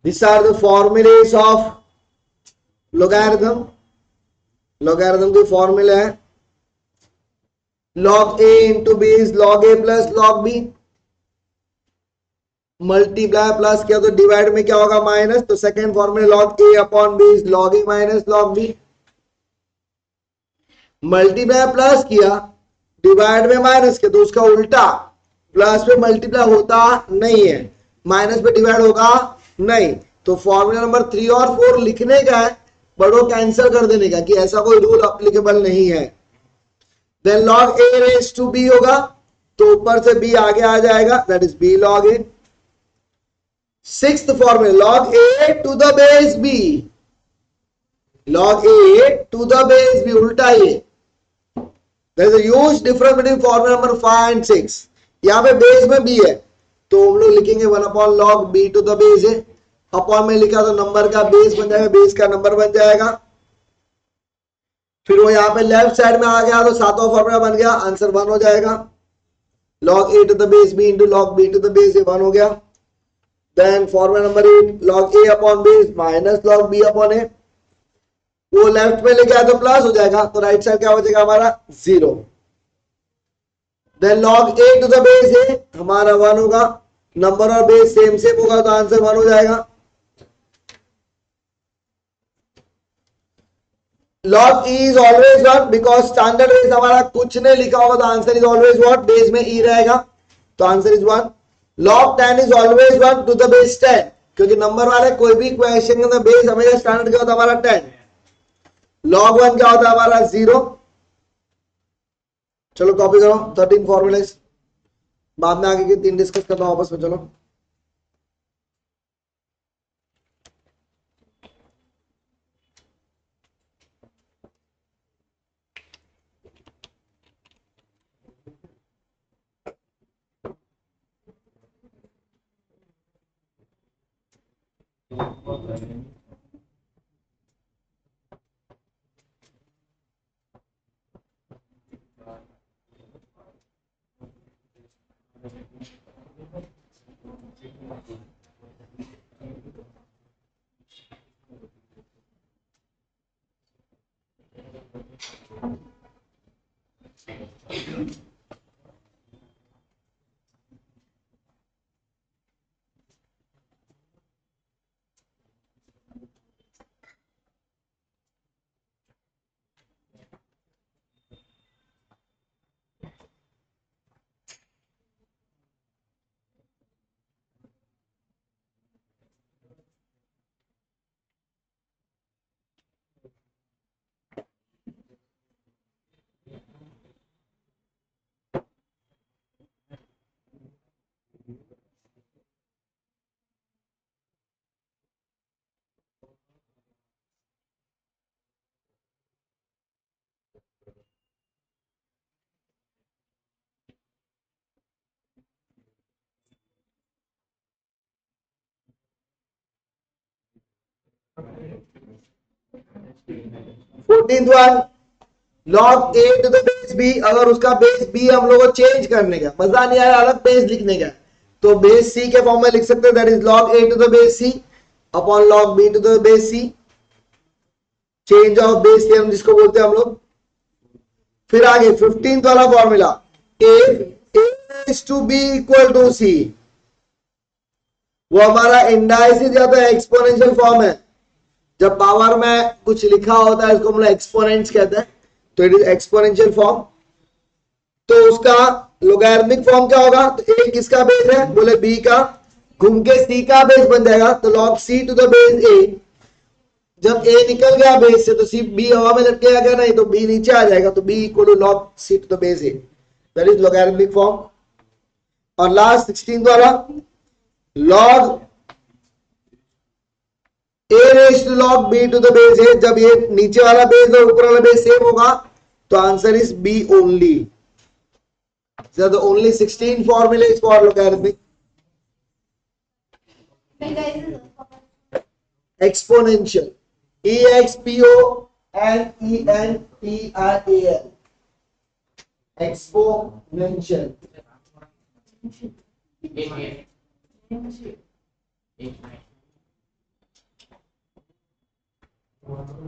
These are the formulas of logarithm. Logarithm की formula है log a into b is log a plus log b. Multiply plus किया तो divide में क्या होगा माइनस, तो second formula log a upon b is log a minus log b. Multiply plus किया divide में माइनस किया तो उसका उल्टा, प्लस पे मल्टीप्लाई होता नहीं है, माइनस पे डिवाइड होगा नहीं. तो फॉर्मूला नंबर 3 और 4 लिखने का है बट वो कैंसिल कर देने का कि ऐसा कोई रूल अप्लीकेबल नहीं है. Then log a raise to b होगा तो ऊपर से b आगे आ जाएगा, that is b log a. Sixth formula log a to the base b. log a to the base b उल्टा ये. There is a huge difference between formula number 5 and 6. यहाँ पे बेस में b है तो हम लोग लिखेंगे 1 upon log b to the base है. अपॉन में लिखा तो नंबर का बेस बन जाएगा, बेस का नंबर बन जाएगा. फिर वो यहाँ पे लेफ्ट साइड में आ गया तो सातवां फॉर्मूला बन गया, आंसर 1 हो जाएगा. log a to the base b into log b to the base a 1 हो गया. Then formula number 8 log a upon b minus log b upon a. वो लेफ्ट में लेके आया तो प्लस हो जाएगा तो राइट साइड क्या हो जाएगा हमारा 0. Then log a to the base a हमारा 1 होगा, नंबर और बेस सेम सेम होगा तो आंसर 1 हो जाएगा. log e is always 1 because standard base हमारा कुछ नहीं लिखा होगा तो answer is always what, base में e रहेगा तो answer is 1. log 10 is always 1 to the base 10 क्योंकि नंबर वाले कोई भी क्वेश्चन के अंदर बेस हमेशा स्टैंडर्ड क्या होता है हमारा 10. log 1 क्या होता है हमारा 0. चलो कॉपी करो 13 फॉर्मूलाज, बाद में आगे के 3 डिस्कस करता हूं आपस में. चलो fourteenth one log a to the base b. अगर उसका बेस b हम लोगों को चेंज करने का मजा नहीं आया, अलग बेस लिखने का, तो बेस c के फॉर्म में लिख सकते हैं, that is log a to the base c upon log b to the base c. Change of base theorem जिसको बोलते हैं हम लोग. फिर आगे 15th वाला formula if a is to b equal to c, वो हमारा इंडाइसिस या तो एक्सपोनेंशियल फॉर्म है. जब पावर में कुछ लिखा होता है इसको हम लोग एक्सपोनेंट्स कहते हैं, तो इट इज एक्सपोनेंशियल फॉर्म. तो उसका लोगैरिथमिक फॉर्म क्या होगा, तो a किसका बेस है, बोले b का, घूम के c का बेस बन जाएगा तो log c to the base a. जब a निकल गया बेस से तो c b हवा में लटकेगा क्या, नहीं तो b नीचे आ जाएगा तो b equal to log c to the base a, that is logarithmic form. और लास्ट 16 वाला log a raise to log b to the base a. जब ये नीचे वाला बेस और ऊपर वाला बेस सेम होगा तो answer is b only. So the only 16 formulas for logarithmic. Exponential. EXPONENTIAL. Exponential. Question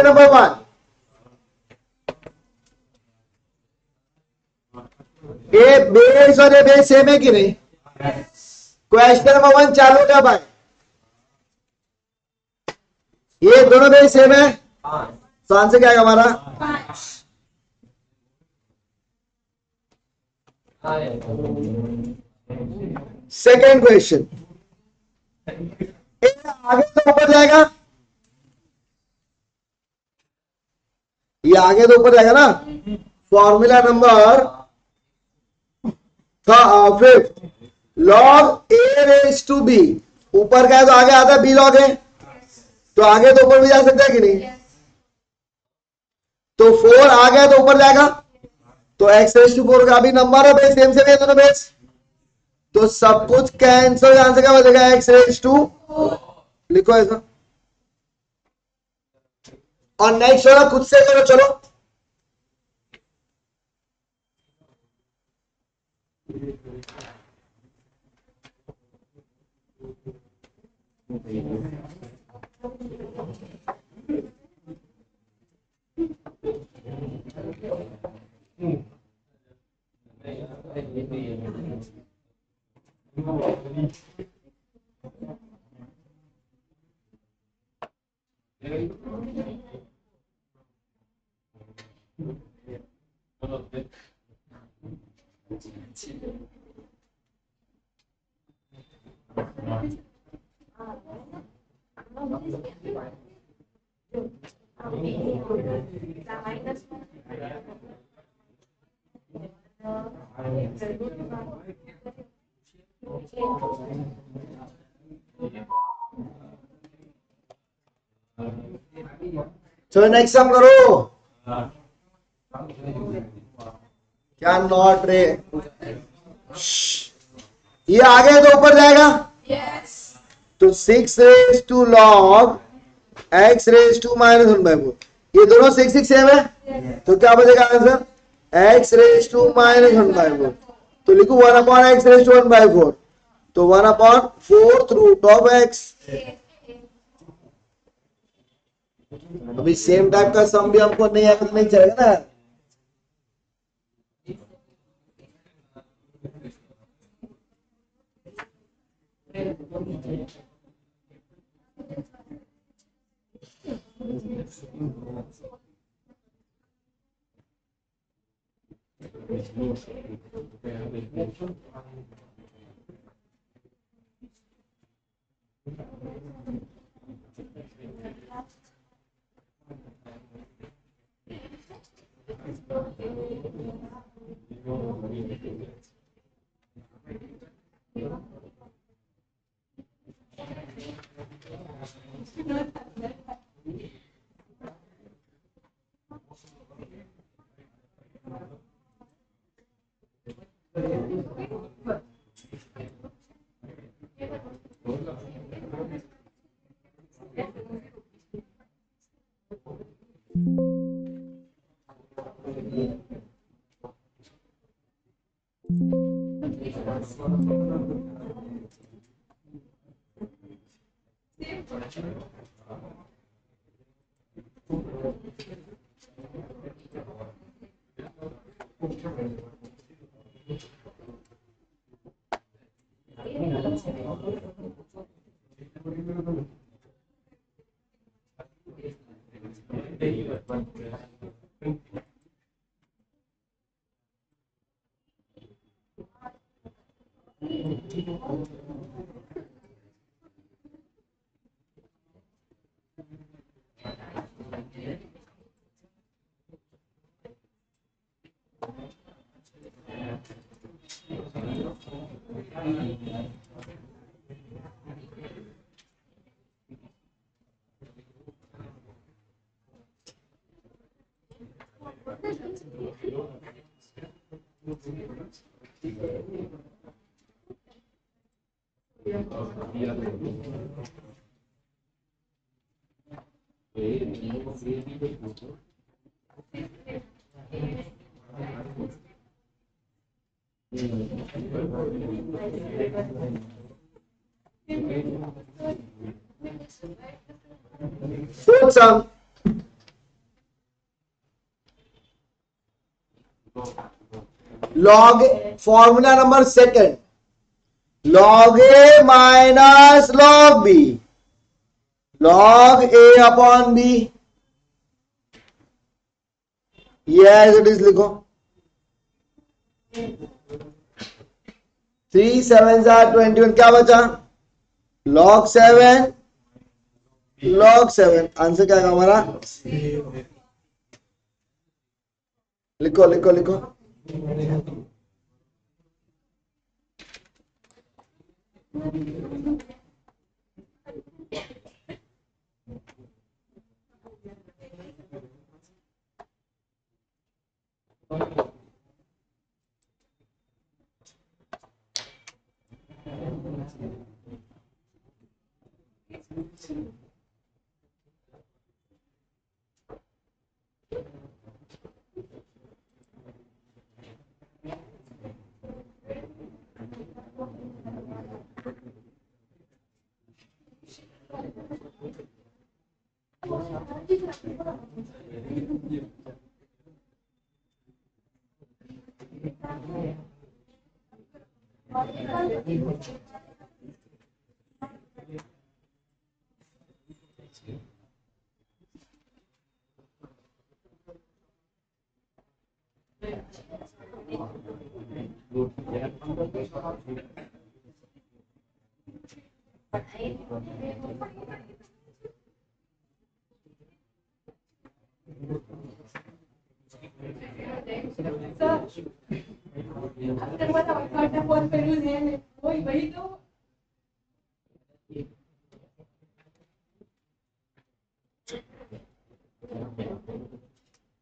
number 1, ये बेस और ये बेस सेम है कि नहीं? क्वेश्चन नंबर 1 चालू कब आए? ये दोनों बेस सेम है, तो आंसर क्या है हमारा? सेकेंड क्वेश्चन, आगे तो ऊपर जाएगा, ये आगे तो ऊपर जाएगा ना। Formula number fifth, log A raise to B, ऊपर का है तो आगे आता है बी लॉग है, तो आगे तो ऊपर भी जा सकता है कि नहीं? तो 4 आ गया तो ऊपर जाएगा, तो एक्स रेस टू 4 का भी नंबर है बेस, सेम से दोनों बेस, तो सब कुछ कैंसिल, आंसर क्या बचेगा? एक्स रेस टू, लिखो ऐसा। और नेक्स्ट वाला खुद से करो, चलो। चलो नेक्स्ट सम करो। क्या नॉट रे, ये आगे तो ऊपर जाएगा, तो 6 raise to log x raise to minus 1/4, ये दोनों 6 6 सेम है, तो क्या बचेगा answer? X raise to minus 1/4, तो लिखू 1/x रेस टू 1/4, तो 1/4 रूट ऑफ एक्स। अभी सेम टाइप का सम भी हमको नहीं आएगा तो नहीं चलेगा ना। Fourth sum. Log formula number second. Log A minus log B. Log A upon B. Yes, it is लिखो. 3 7s are 21. क्या बचा? log 7 log 7. आंसर क्या हमारा? लिखो लिखो लिखो.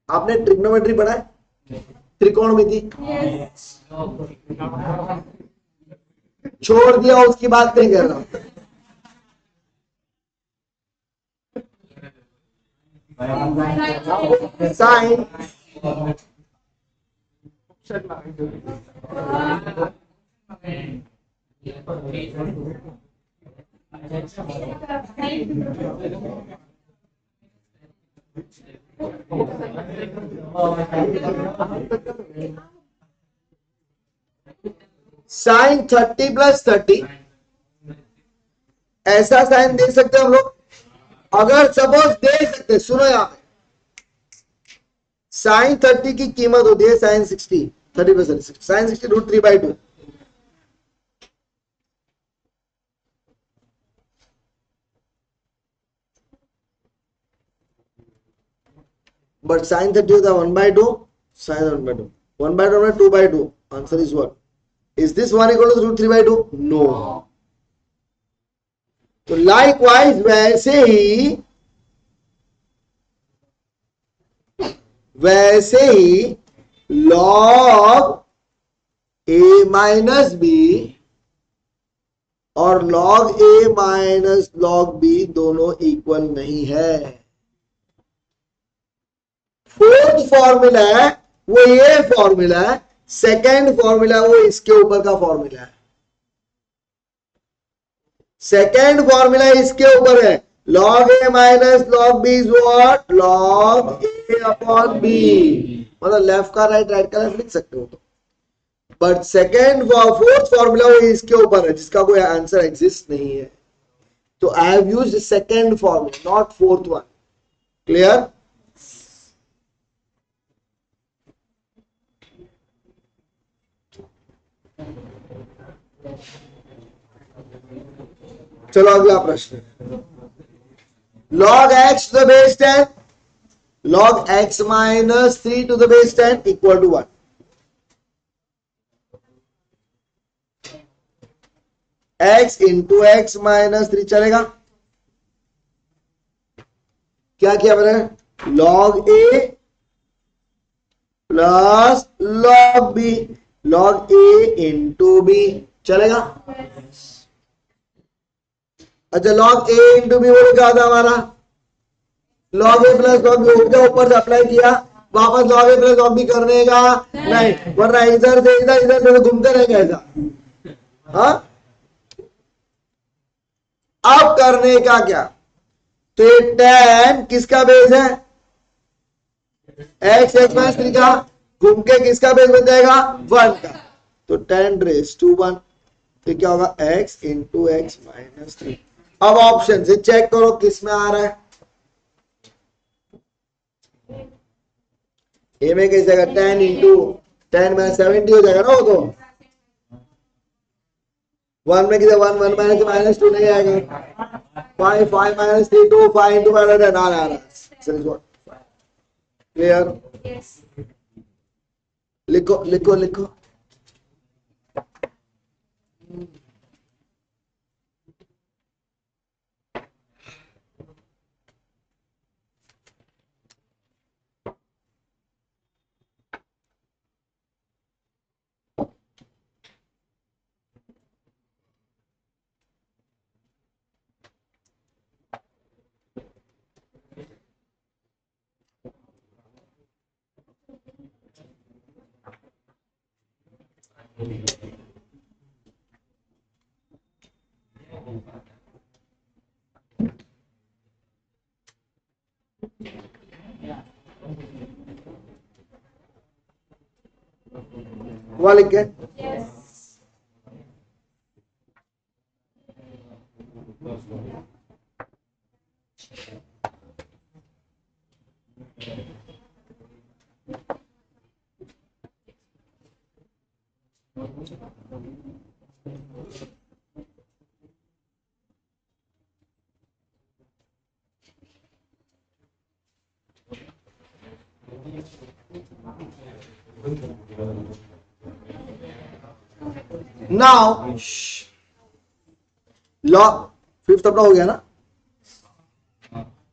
आपने ट्रिग्नोमेट्री पढ़ा है? त्रिकोणमिति छोड़ दिया, उसकी बात नहीं कर रहा. Sine sine 30 plus 30. ऐसा साइन दे सकते हैं हम लोग. अगर सपोज दे सकते, सुनो यहां पे साइन 30 की कीमत होती है साइन 60. 30% साइन 60 √3/2. बट साइन 30 होता है 1/2. साइन 1/2 1/2 में 2/2. Answer is what? Is this 1 equal to √3/2? No. तो लाइकवाइज वैसे ही log a माइनस बी और log a minus log b दोनों इक्वल नहीं है. फोर्थ फॉर्मूला है वो ये फॉर्मूला है. सेकेंड फॉर्मूला वो इसके ऊपर का फॉर्मूला है. सेकेंड फॉर्मूला इसके ऊपर है. log a minus log b is what? log a upon b. मतलब लेफ्ट का राइट, राइट का लेफ्ट लिख सकते हो. तो बट सेकेंड फोर्थ फॉर्मूला वो इसके ऊपर है जिसका कोई आंसर एग्जिस्ट नहीं है. तो I have used second formula, not fourth one. Clear? चलो अगला प्रश्न. log x to the base 10 log x minus 3 to the base 10 equal to 1. x into x minus 3 चलेगा. क्या किया मैंने? log a plus log b. log a into b चलेगा. अच्छा log ए into B बोलो क्या था हमारा, लॉग ए प्लस लॉग बी ऊपर से अप्लाई किया, वापस लॉग ए प्लस लॉग बी करने का नहीं, वरना इधर से इधर इधर से घूमते रहेंगे ऐसा। हाँ अब करने का क्या, तो ये tan किसका बेस है, एक्स एक्स माइनस 3 का, घूम के किसका बेस बन जाएगा 1 का, तो tan रेस टू 1, तो क्या होगा x इंटू एक्स माइनस 3। अब ऑप्शन से चेक करो किस में आ रहा है, ए में कैसे आएगा, 10 इंटू 10 में 70 हो जाएगा ना, वो तो 1 में किसे 1 1 माइनस माइनस 2 नहीं आएगा, 5 5 माइनस 3 2 5 इंटू माइनस ना आ रहा, क्लियर, लिखो लिखो लिखो, वहां लिख के नाउ लॉग फिफ्थ अपना हो गया ना,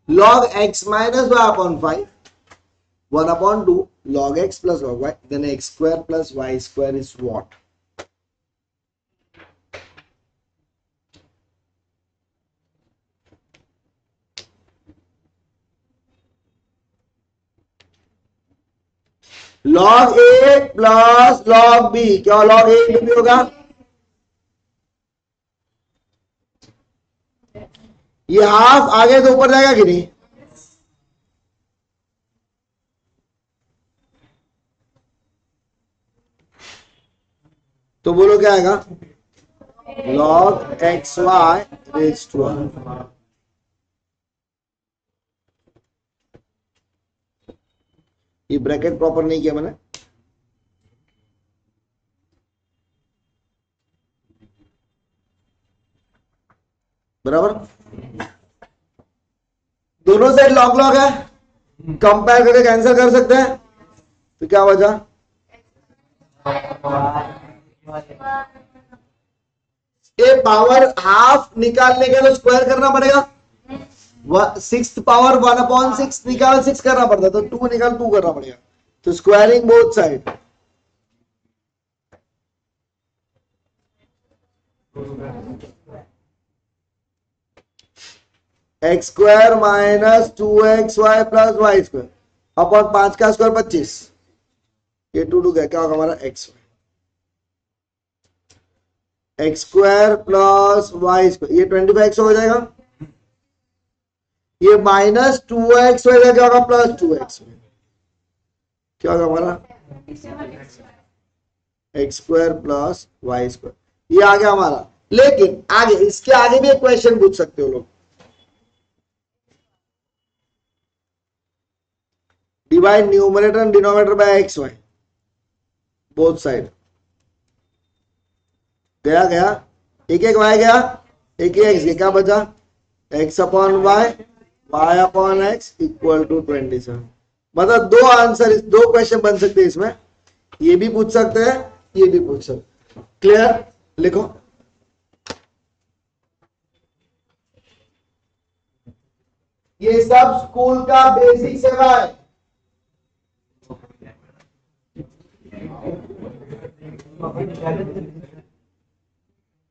log x minus y upon 5 1 upon 2 log x plus log y, then x square plus y square is what, log a plus log b, क्या log a इंटू b होगा, ये half आगे तो ऊपर जाएगा कि नहीं, तो बोलो क्या आएगा, log x y raise to 1, ये ब्रैकेट प्रॉपर नहीं किया मैंने, बराबर, दोनों साइड लॉग लॉग है, कंपेयर करके कैंसिल कर सकते हैं, तो क्या बचा, ये पावर हाफ निकालने के लिए स्क्वायर करना पड़ेगा, 6 पावर 1 अपॉन 6 निकाल 6 करना पड़ता, तो 2 निकाल 2 करना पड़ेगा, तो squaring both side, x square minus 2xy plus y square upon 5 का स्क्वायर 25, ये 2 गया, क्या होगा हमारा x x square plus y square, ये 25x हो जाएगा, ये माइनस 2x हो जाएगा, क्या होगा प्लस 2x, क्या होगा हमारा x square plus y square, ये आ गया हमारा। लेकिन आगे इसके आगे भी एक क्वेश्चन पूछ सकते हो लोग, divide numerator and denominator by x y both side, गया गया एक एक वाई गया, एक एक्स गया, क्या बचा x upon y y upon x equal to 27, मतलब दो आंसर, दो क्वेश्चन बन सकते हैं इसमें, ये भी पूछ सकते हैं, ये भी पूछ सकते, क्लियर, लिखो, ये सब स्कूल का बेसिक सेवा है,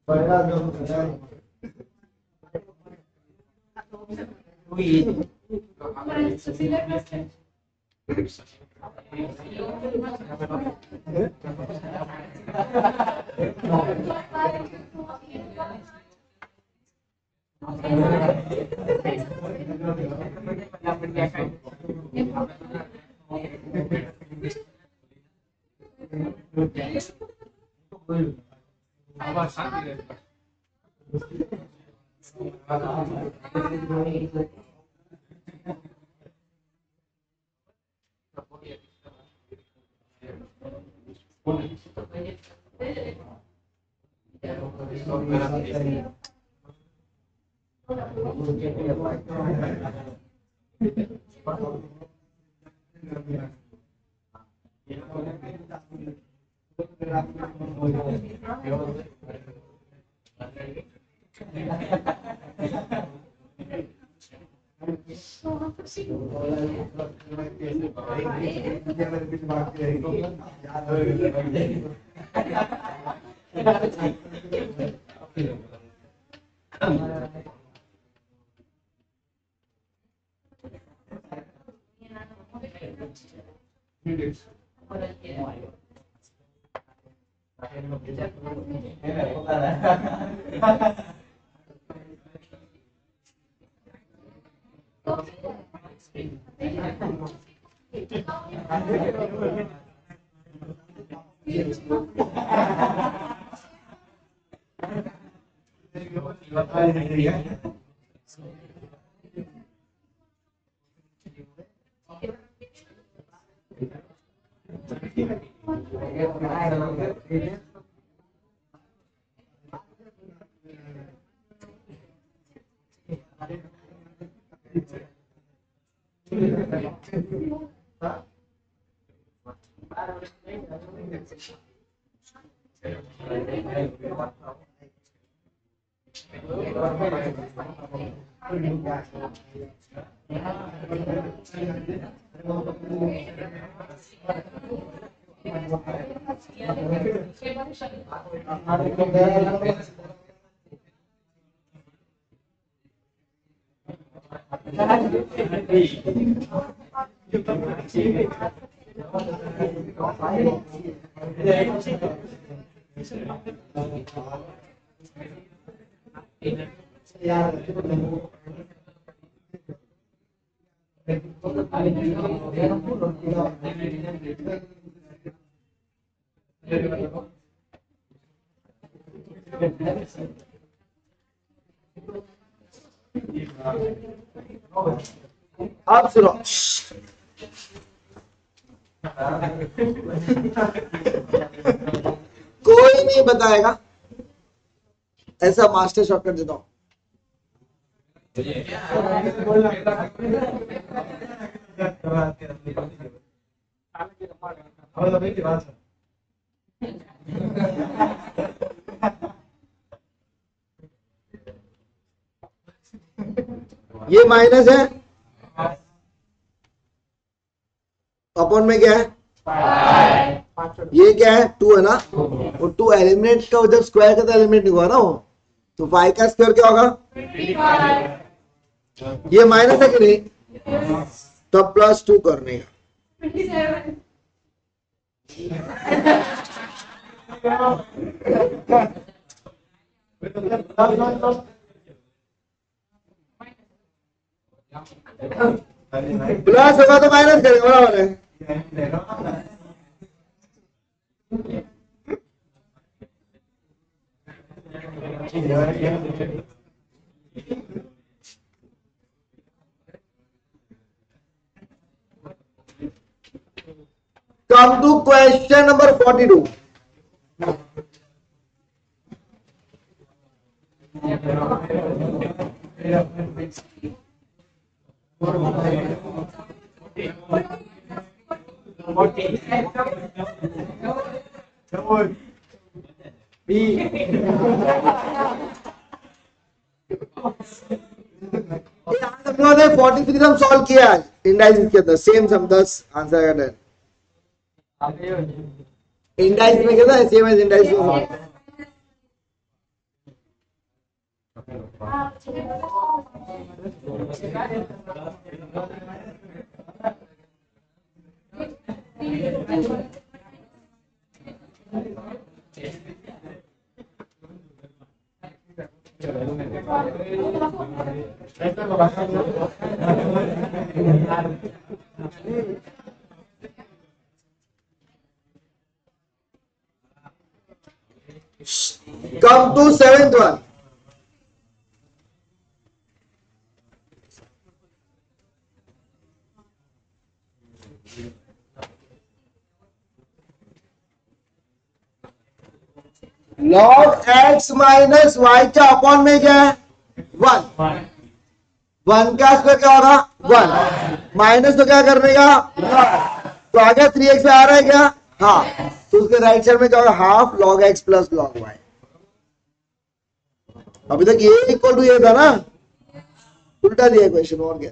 पहला जो आप सुनो, कोई नहीं बताएगा, ऐसा मास्टर शॉर्टकट देता हूं। ये माइनस है, अपॉन में क्या है, ये क्या है, 2 है ना, और 2 एलिमिनेट का जब स्क्वायर का तो एलिमिनेट नहीं हुआ ना वो, तो 5 का स्क्वायर क्या होगा, ये माइनस है कि नहीं, तब +2 करने का। प्लस होगा तो माइनस करेगा, बराबर है। Come to question number 42. हम लोगों ने 43 सम सॉल्व किया है इंडाइसिस के अंदर, सेम सम 10 आंसर का 10 इंडाइसिस में कितना है, सेम एज इंडाइसिस में। Come to seventh one. log x minus y का अपॉन में क्या है? 1. 1 का स्क्वायर क्या होगा? 1. माइनस तो क्या करने का? तो आ गया 3x पे आ रहा है क्या? हाँ. तो उसके राइट साइड में क्या होगा? Half log x plus log y. अभी तक ये इक्वल टू ये था ना, उल्टा दिया क्वेश्चन. और क्या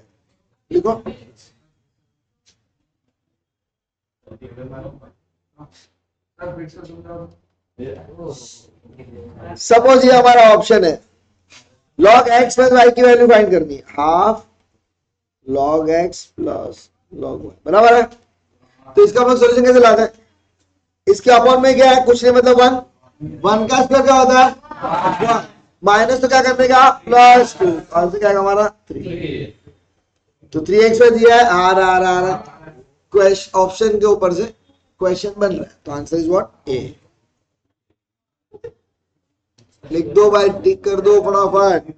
लिखो? सपोज ये हमारा ऑप्शन है, log x प्लस y की वैल्यू फाइंड करनी है. Half log x plus log y बराबर है. तो इसका हम लोग सोल्यूशन कैसे लाते हैं? इसके अपॉन में क्या है? कुछ नहीं, मतलब 1 का स्क्वायर क्या होता है? 1. माइनस तो क्या करने का? प्लस 2. आंसर क्या है हमारा? 3. तो 3x पे दिया है R R R. Question option के ऊपर से क्वेश्चन बन रहा है. तो आंसर इज व्हाट? ए. लिख दो भाई, टिक कर दो फटाफट.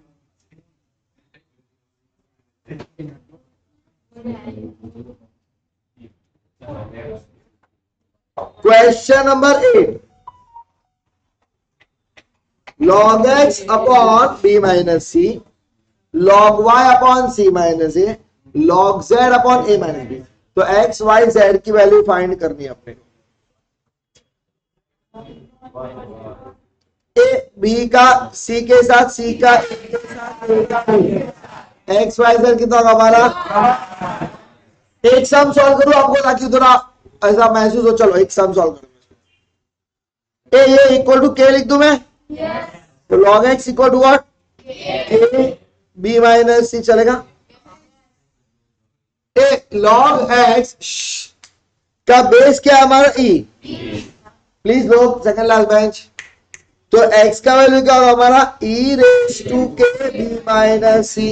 Question number 8. log x अपॉन b minus C, log y अपॉन c minus A, log z अपॉन a माइनस बी. तो x y z की वैल्यू फाइंड करनी है अपने को. ए बी का सी के साथ, सी का ए के साथ, ए का एक्स वाई जेड कितना होगा हमारा? एक सम सॉल्व करो आपको ताकि थोड़ा ऐसा महसूस हो. चलो एक सम सॉल्व करो. ए ये इक्वल टू के लिख दूं मैं? तो log x equal to what? A B minus C चलेगा. ए log x का बेस क्या है हमारा? ई. प्लीज लोग सेकंड लास्ट बेंच. तो x का वैल्यू क्या होगा हमारा? E raise to K B minus C.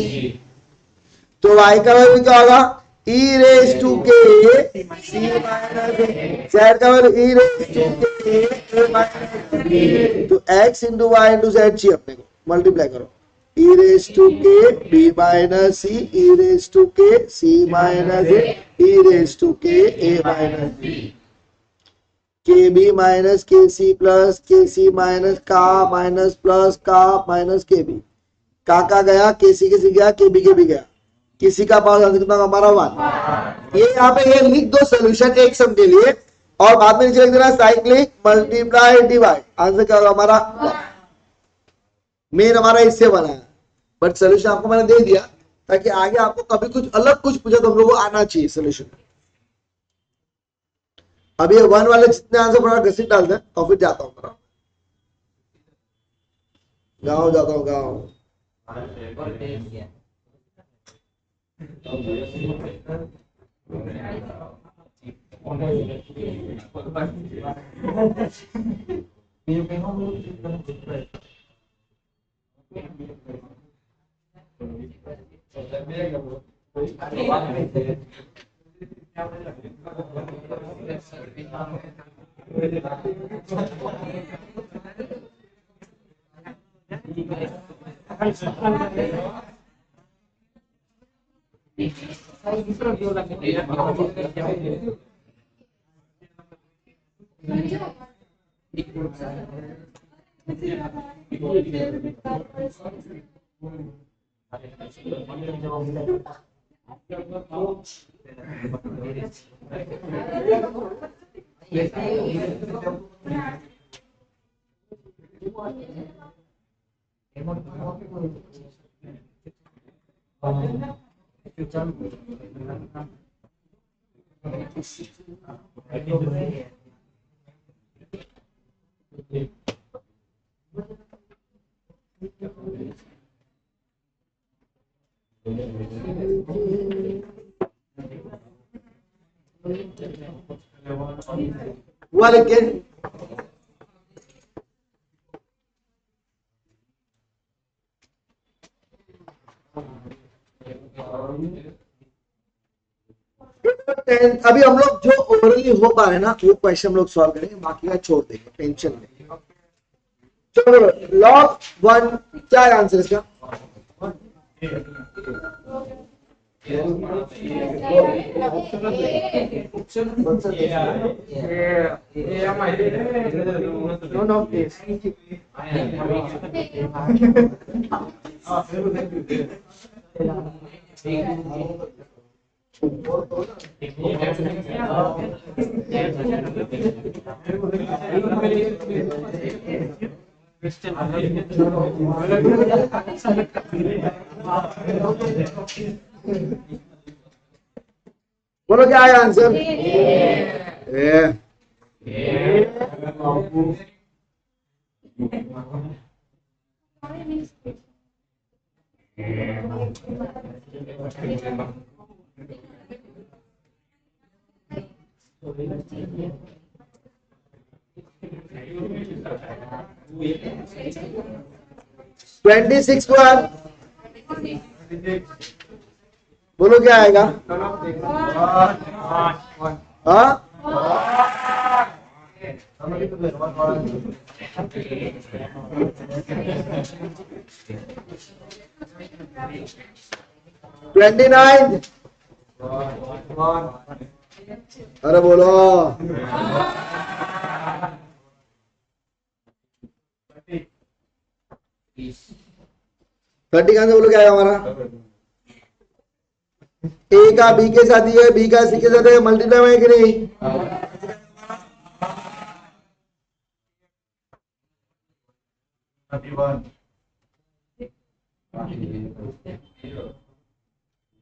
तो y का वैल्यू क्या होगा? ई raise to K C minus A. z का value e raise to K A minus B. तो x into Y into Z चाहिए अपने को. मल्टीप्लाई करो. E raise to K B minus C, e raise to K C minus A, e raise to K A minus B. K B minus K C plus K C minus का minus plus का minus K B. का गया, के सी गया, के B गया. किसी का पास कितना हमारा 1. ये यहाँ पे ये लिख दो सोल्यूशन एक सम के लिए और बाद में नीचे लिख देना साइक्लिक मल्टीप्लाई डिवाइड. आंसर क्या होगा हमारा? मेन हमारा इससे बना है, बट सोल्यूशन आपको मैंने दे दिया ताकि आगे आपको कभी कुछ अलग कुछ पूछा तो हम लोग को आना चाहिए सोल्यूशन. अभी 1 वाले जितने आंसर पड़ा घसीट डालते हैं और फिर जाता हूँ गाँव, जाता हूँ गाँव. हुआ लिख के। अभी हम लोग जो ओवरली हो पा रहे हैं ना वो क्वेश्चन हम लोग सॉल्व करेंगे, बाकी का छोड़ देंगे, टेंशन नहीं। चलो लॉग 1 क्या है आंसर इसका? बोलो क्या है आंसर? ए। 26 1 बोलो क्या आएगा? हाँ 29 अरे बोलो 30 कहां से बोलो क्या आएगा हमारा? ए का बी के साथ ही है, बी का सी के साथ है, मल्टीप्लाई है कि नहीं?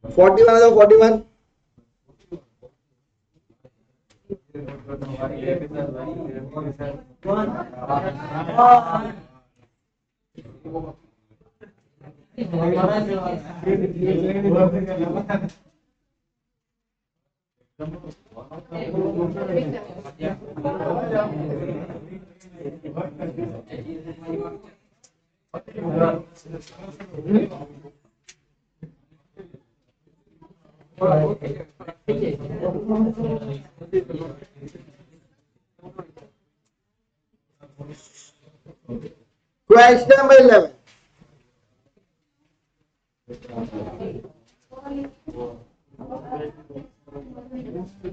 41 है तो 41 question number 11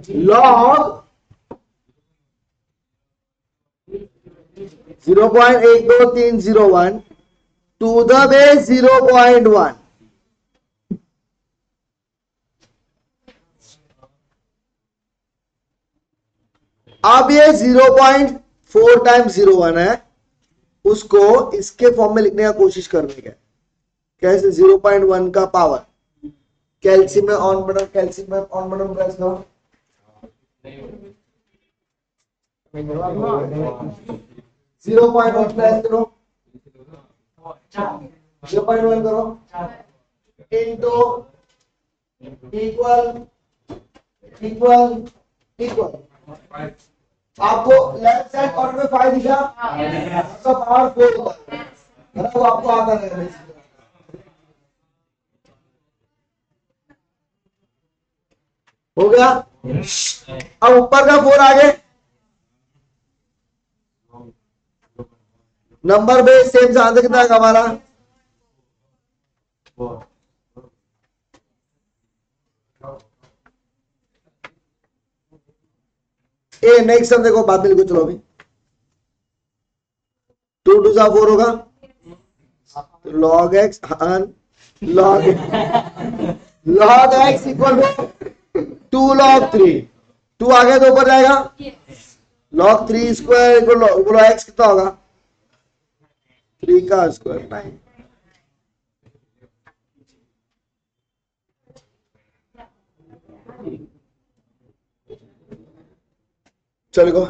log 0.82301 to the base 0.1 अब ये 0.4 टाइम्स 01 है, उसको इसके फॉर्म में लिखने का कोशिश करने का। कैसे? 0.1 का पावर कैल्शियम में ऑन बटन, कैल्शियम में ऑन बटन प्रेस करो, 0.1 प्रेस करो, 0.1 करो इनटू इक्वल इक्वल इक्वल। आपको लेफ्ट साइड कॉर्नर में 5 दिखा, उसका पावर 4 होगा, है ना? वो आपको आता रहेगा। हो गया? अब ऊपर का 4 आगे नंबर बेस सेम से आंसर कितना है हमारा? ए नेक्स्ट हम देखो बाद में लिखो, चलो अभी 2 2 जा 4 होगा, तो log x log x equal to 2 log 3, 2 आ गया तो ऊपर जाएगा, log 3 स्क्वायर इक्वल, बोलो x कितना होगा? 3 का स्क्वायर 9। चलो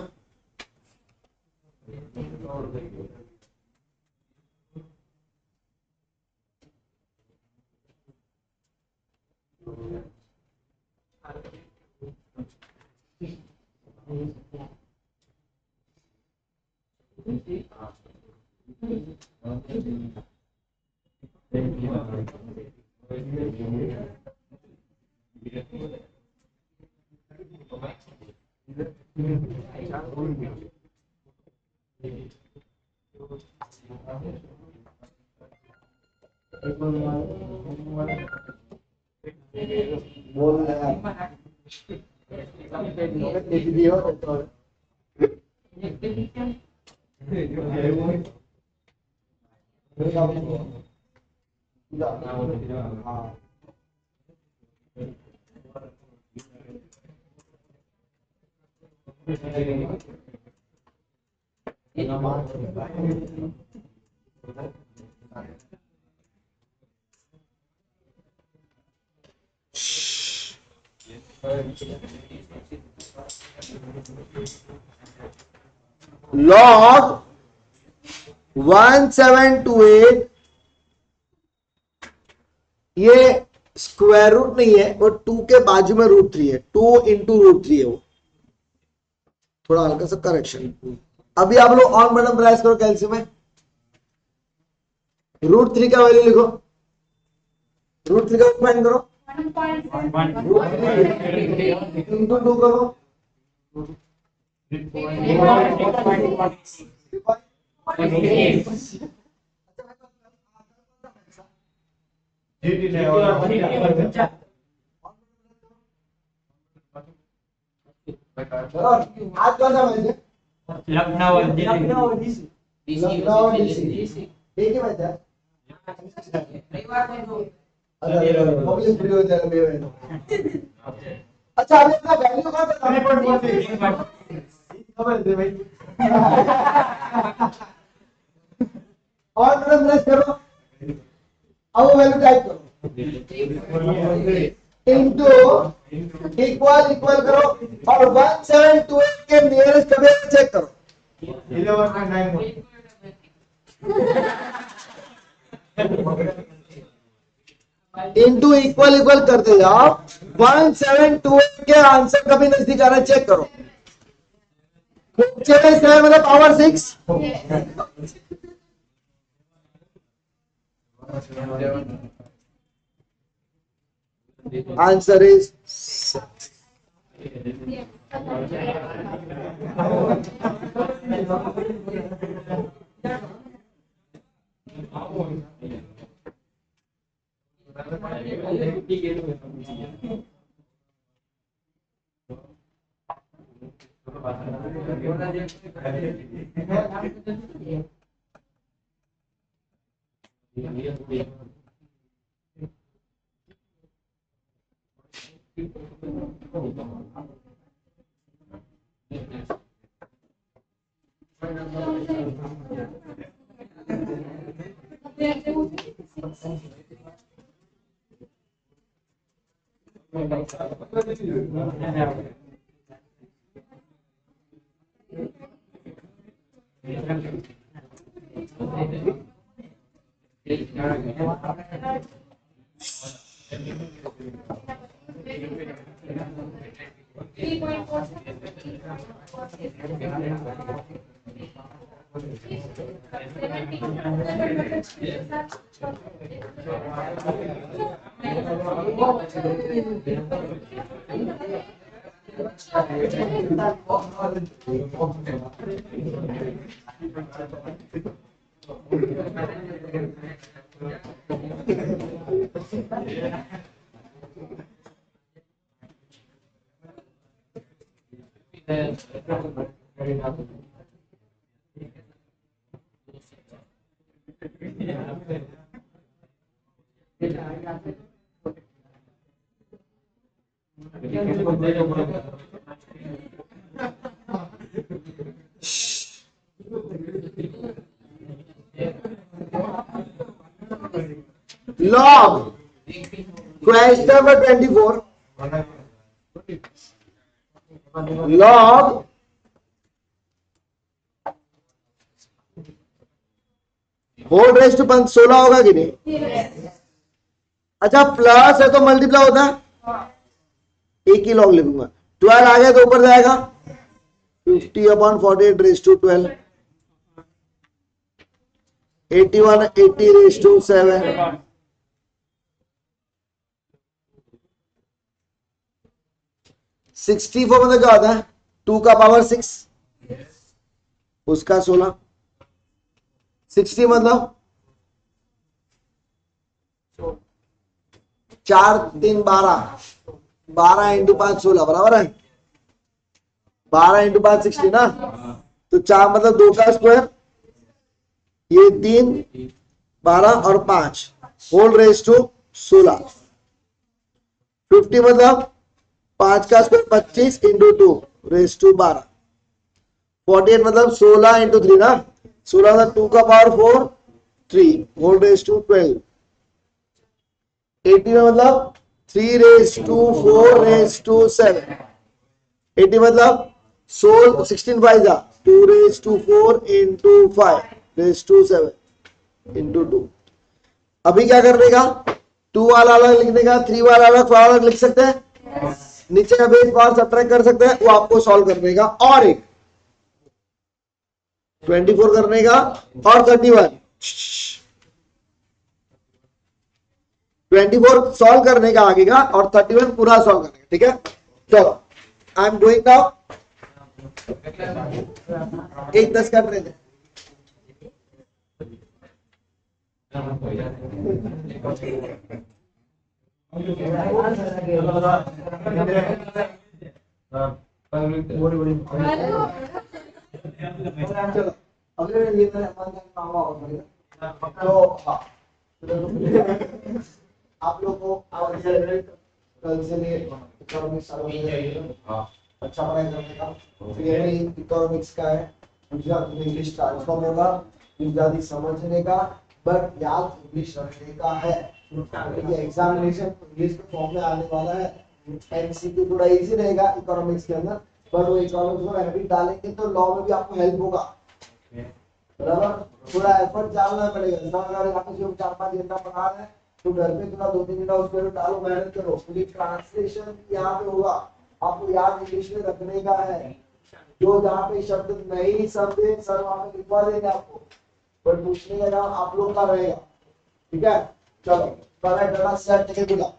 बोल log 1728, ये स्क्वायर रूट नहीं है, वो 2 के बाजू में √3 है, 2 इंटू √3 है वो, थोड़ा हल्का सा करेक्शन। अभी आप लोग ऑन बटन प्रेस करो कैल्शियम में, √3 का वैल्यू लिखो, √3 का फाइंड करो, इंटू 2 करो, आज कौन सा मैच है? लखनऊ लखनऊ डीसी, ठीक है मैच है। पब्लिक फ्री हो जाएगा। अच्छा अभी अपना वैल्यू कौन सा खबर दे भाई। और तुरंत प्रेस करो, अब वैल्यू टाइप करो, इंटू इक्वल करो, और 1728 के नियरेस्ट कभी चेक करो, 11.9 इंटू इक्वल करते जाओ, 1728 के आंसर कभी नजदीक आ रहा है, चेक करो। 7 मतलब power 6, answer is 6। Log question number 24, log whole raise to 16 होगा कि नहीं? अच्छा प्लस है तो मल्टीप्लाई होता है, एक ही लॉग लिखूंगा, 12 आ गया तो ऊपर जाएगा 50/48 रेज टू 12, 81 80 raised to 7, 64 मतलब क्या होता है 2 का पावर 6, उसका 16, 60 मतलब 4 3 12, 12 इंटू 5 16 बराबर है, 12 इंटू 5 60 ना, तो 4 मतलब 2 का स्क्वायर, ये 3 12 और 5 होल रेज टू 16, 50 मतलब 5 का स्क्वायर 25 इंटू 2 रेज टू 12, 48 मतलब 16 इंटू 3 ना, 16 मतलब 2 का पावर 4 3 होल रेज टू 12, 80 में मतलब 3 रेज टू 4 रेज टू 7, 80 मतलब 16 5 जा 2 raise to 4 into 5 raise to 7 into 2। अभी क्या करने का, 2 वाला अलग लिखने का, 3 वाला अलग 4 अलग लिख सकते हैं, नीचे का बेस पावर सब्ट्रैक्ट कर सकते हैं, वो आपको सॉल्व करने का, और एक 24 करने का और 31 24 सॉल्व करने का आगे का और 31 पूरा सॉल्व करने का, ठीक है। चलो आई एम गोइंग नाउ, 1 10 कर रहे थे, चलो अगले ये काम तो हाँ आप लोग को कल से इकोनॉमिक्स अच्छा पढ़ाई करने का, थियरी इकोनॉमिक्स का है, गुजरात में इंग्लिश ट्रांसफॉर्म होगा, गुजराती समझने का बट याद इंग्लिश रखने का है, क्योंकि एग्जामिनेशन इंग्लिश के फॉर्म में आने वाला है, एमसीक्यू थोड़ा इजी रहेगा इकोनॉमिक्स के अंदर, बट वो इकोनॉमिक्स को हैबिट डालेंगे तो लॉ में भी आपको हेल्प होगा, बराबर, थोड़ा एफर्ट डालना पड़ेगा, अगर यहाँ पे जो 4-5 घंटा पढ़ा रहे हैं तो घर पे थोड़ा 2-3 घंटा उस पर डालो, मेहनत करो, क्योंकि ट्रांसलेशन यहाँ पे होगा, आपको याद इंग्लिश में रखने का है, जो जहाँ पे शब्द नहीं समझे सर वहां पे लिखवा देंगे आपको, पर पूछने का काम आप लोग का रहेगा, ठीक है। चलो पहला सेट के बुला